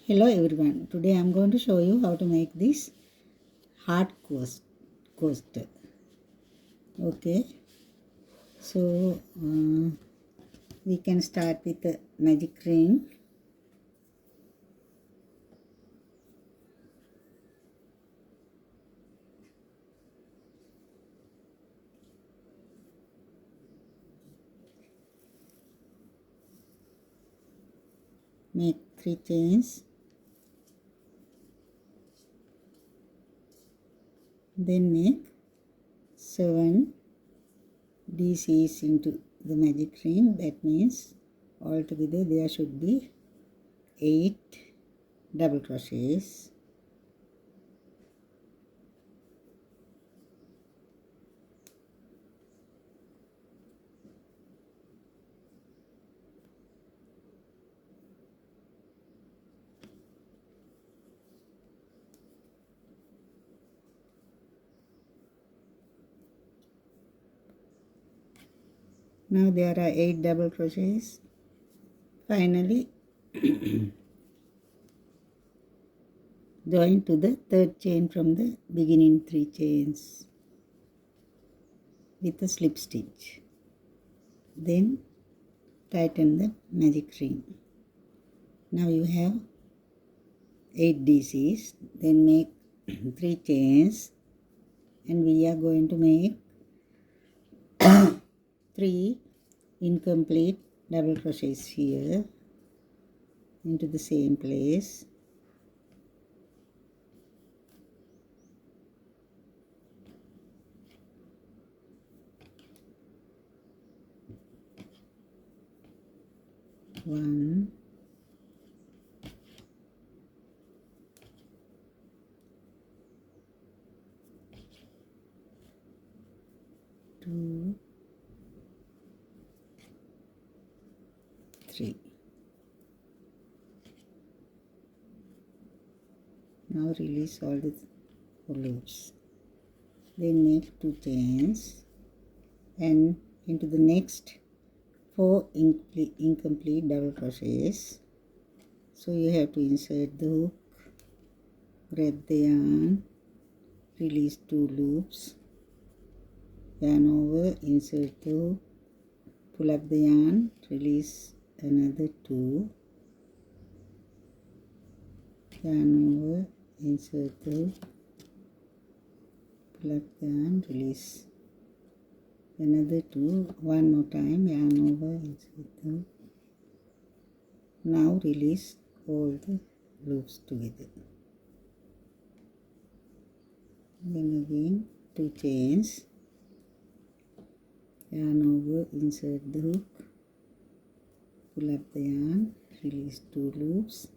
Hello everyone. Today I am going to show you how to make this heart coaster. Okay. So we can start with the magic ring. Make 3 chains. Then make 7 DCs into the magic ring. That means altogether there should be 8 double crochets. Now there are 8 double crochets. Finally join to the third chain from the beginning 3 chains with a slip stitch. Then tighten the magic ring. Now you have 8 DCs. Then make 3 chains, and we are going to make 3 incomplete double crochets here into the same place. One, two, 3. Now release all the loops. Then make 2 chains, and into the next 4 incomplete double crochets. So you have to insert the hook, grab the yarn, release 2 loops, yarn over, insert the hook, pull up the yarn, release another 2, yarn over, insert the hook, pull up the yarn, release another 2, one more time, yarn over, insert the hook. Now release all the loops together. Then again 2 chains, yarn over, insert the hook, pull up the yarn, release 2 loops,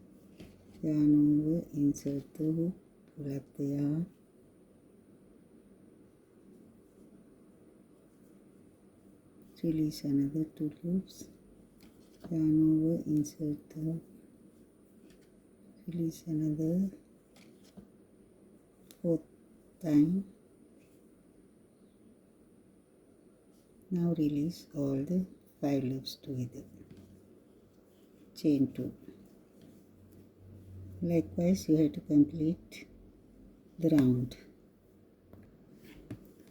yarn over, insert the hook, pull up the yarn, release another 2 loops, yarn over, insert the hook, release another 4th time. Now release all the 5 loops together. Chain 2. Likewise you have to complete the round.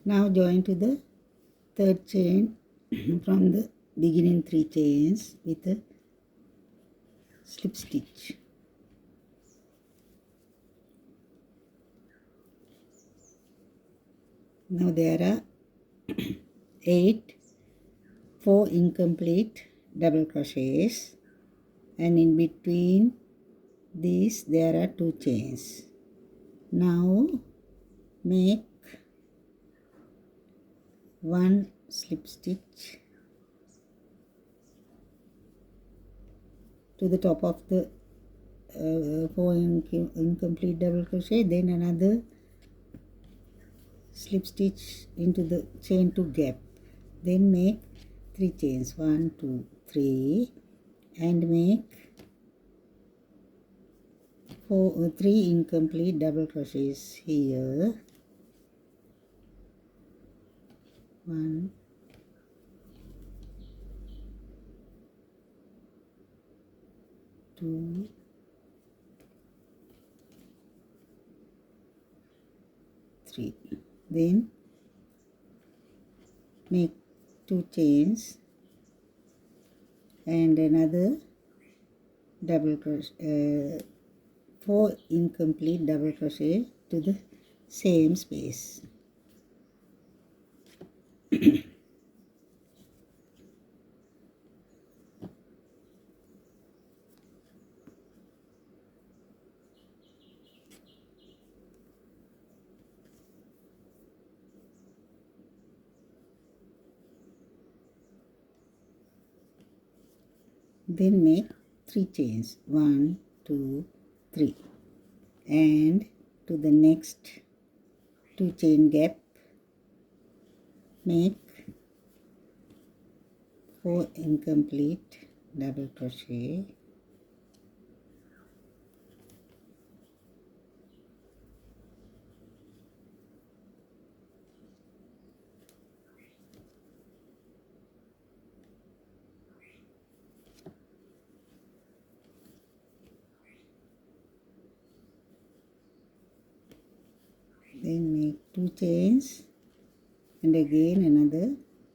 Now join to the third chain from the beginning 3 chains with a slip stitch. Now there are 8 4 incomplete double crochets, and in between these there are 2 chains. Now make 1 slip stitch to the top of the 4 incomplete double crochet, then another slip stitch into the chain 2 gap. Then make 3 chains, 1 2 3, and make 3 incomplete double crochets here. 1 2 3. Then make 2 chains and another double crochet, 4 incomplete double crochet to the same space. Then make 3 chains, 1, 2, 3, and to the next 2 chain gap make 4 incomplete double crochet, then make 2 chains and again another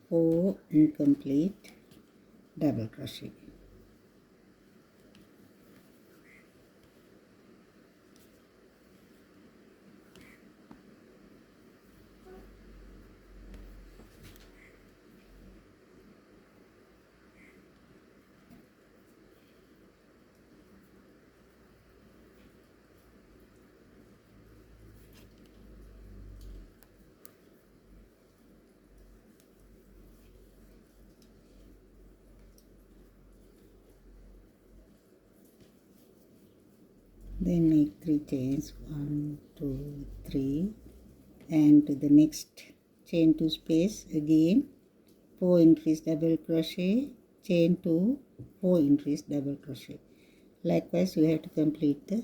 4 incomplete double crochet. Then make 3 chains, 1, 2, 3, and to the next chain 2 space again 4 increase double crochet, chain 2, 4 increase double crochet. Likewise you have to complete the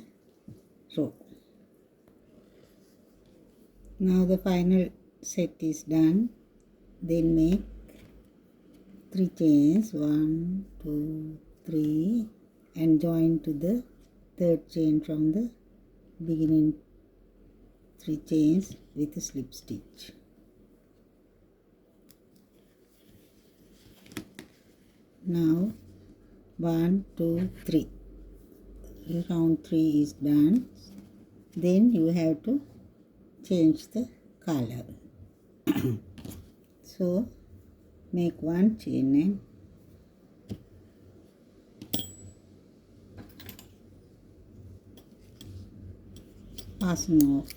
row. Now the final set is done. Then make 3 chains, 1, 2, 3, and join to the third chain from the beginning 3 chains with a slip stitch. Now 1, 2, 3. Round 3 is done. Then you have to change the color. So make 1 chain and fasten off.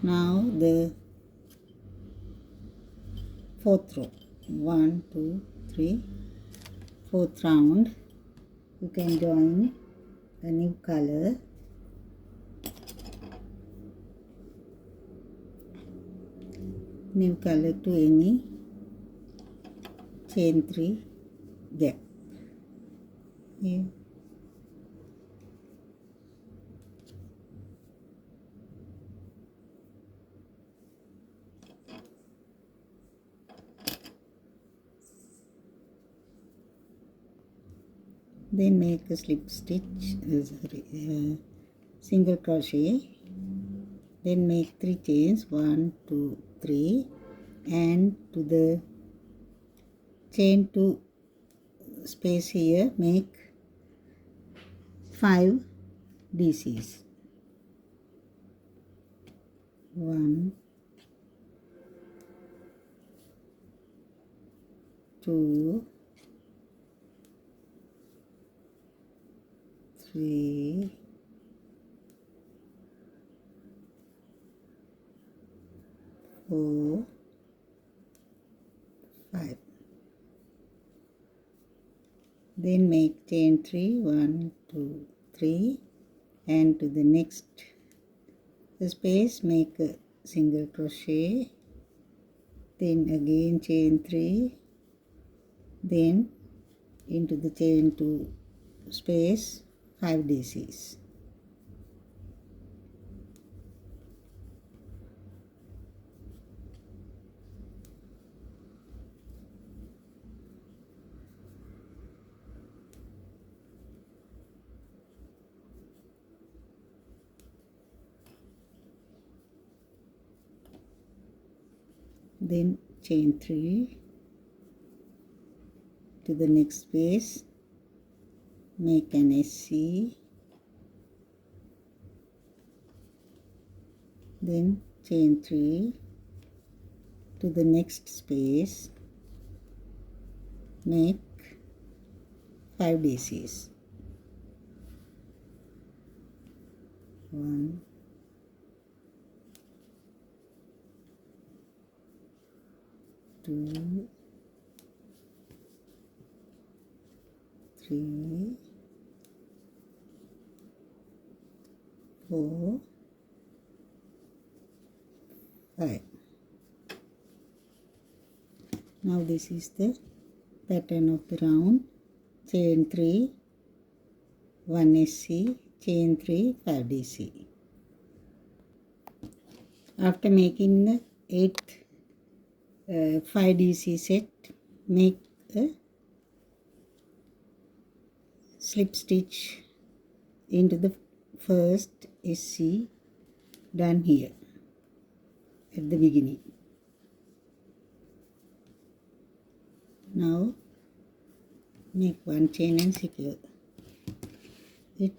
Now the fourth row, 1, 2, 3, fourth round, you can join a new color. New color to any chain 3 gap. Here. Then make a slip stitch, single crochet, then make 3 chains, 1, 2, 3, and to the chain 2 space here make 5 DCs. 1, 2, 3, 4, 5. Then make chain 3, 1, 2, 3, and to the next space make a single crochet, then again chain 3, then into the chain 2 space 5 DCs. then chain 3 to the next space, make an SC, then chain 3 to the next space, make 5 DCs. 1, 2, 3, 4, 5. Now this is the pattern of the round. Chain 3, 1 SC, chain 3, 5 DC. After making the 5 DC set, make a slip stitch into the first SC done here at the beginning. Now make one chain and secure it